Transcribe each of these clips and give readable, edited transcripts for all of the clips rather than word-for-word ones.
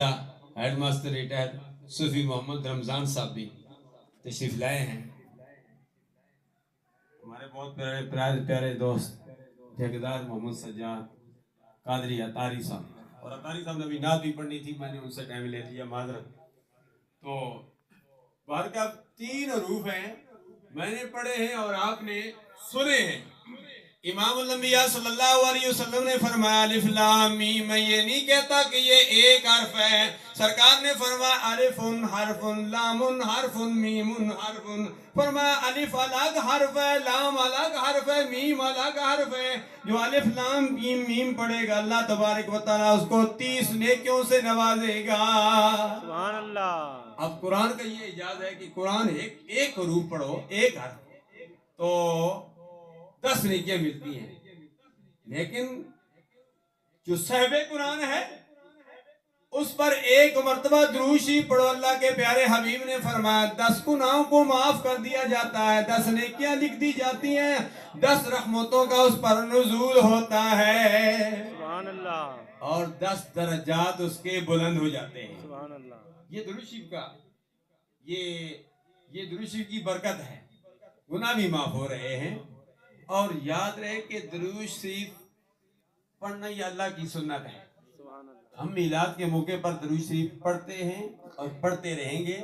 Head master retire सूफी मोहम्मद रमजान साहब भी तशरीफ लाए हैं। हमारे बहुत प्यारे प्यारे दोस्त ठेकेदार मोहम्मद सज्जाद कादरी अतारी साहब, और अतारी साहब ने भी नात भी पढ़नी थी, मैंने उनसे टाइम ले लिया, माजरत। तो बाहर का 3 हरूफ हैं, मैंने पढ़े हैं और आपने सुने हैं। इमाम अल-अंबिया सल्लल्लाहु अलैहि वसल्लम ने फरमाया अलिफ लाम मीम। मैं ये नहीं कहता कि ये एक हर्फ है। सरकार ने फरमाया अलिफुन हरफुन लामुन हरफुन मीमुन हरफुन। फरमाया अलिफ अलग हर्फ है, लाम अलग हर्फ है, मीम अलग हर्फ है। जो अलिफ लाम मीम मीम पढ़ेगा अल्लाह तबारक व तआला उसको 30 नेकियों से नवाजेगा। सुभान अल्लाह। अब कुरान का ये इजाज़त है कि कुरान एक हरूफ पढ़ो, एक हर्फ, तो 10 नेकियां मिलती हैं। लेकिन जो साहिब कुरान है उस पर एक मर्तबा दुरूद शरीफ पढ़ो, अल्लाह के प्यारे हबीब ने फरमाया 10 गुनाहों को माफ कर दिया जाता है, 10 नेकियां लिख दी जाती हैं, 10 रहमतों का उस पर नुज़ूल होता है, सुभान अल्लाह, और 10 दर्जात उसके बुलंद हो जाते हैं, सुभान अल्लाह। ये दुरूद शरीफ का ये दुरूद शरीफ की बरकत है, गुनाह भी माफ हो रहे हैं। और याद रहे कि दुरूद शरीफ पढ़ना ये अल्लाह की सुन्नत है। हम मिलाद के मौके पर दुरूद शरीफ पढ़ते हैं और पढ़ते रहेंगे,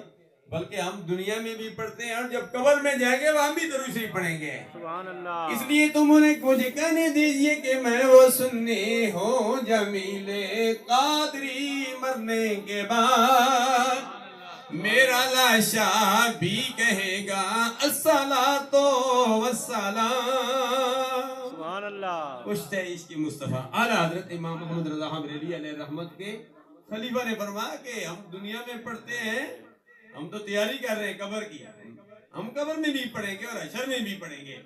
बल्कि हम दुनिया में भी पढ़ते हैं और जब कब्र में जाएंगे वहां भी दुरूद शरीफ पढ़ेंगे, सुभान अल्लाह। इसलिए तुम उन्हें मुझे कहने दीजिए कि मैं वो सुन्नी हूँ जमीले कादरी मरने के बाद मेरा लाशा भी कहेगा अस्सलातो वस्सलाम, सुभान अल्लाह। पुश्ते इश्क़ मुस्तफ़ा। आला हज़रत इमाम मोहम्मद रज़ा हमरेली अलैहि रहमत के खलीफा ने फरमाया कि हम दुनिया में पढ़ते हैं, हम तो तैयारी कर रहे हैं कब्र की, हम कब्र में भी पढ़ेंगे और हशर में भी पढ़ेंगे।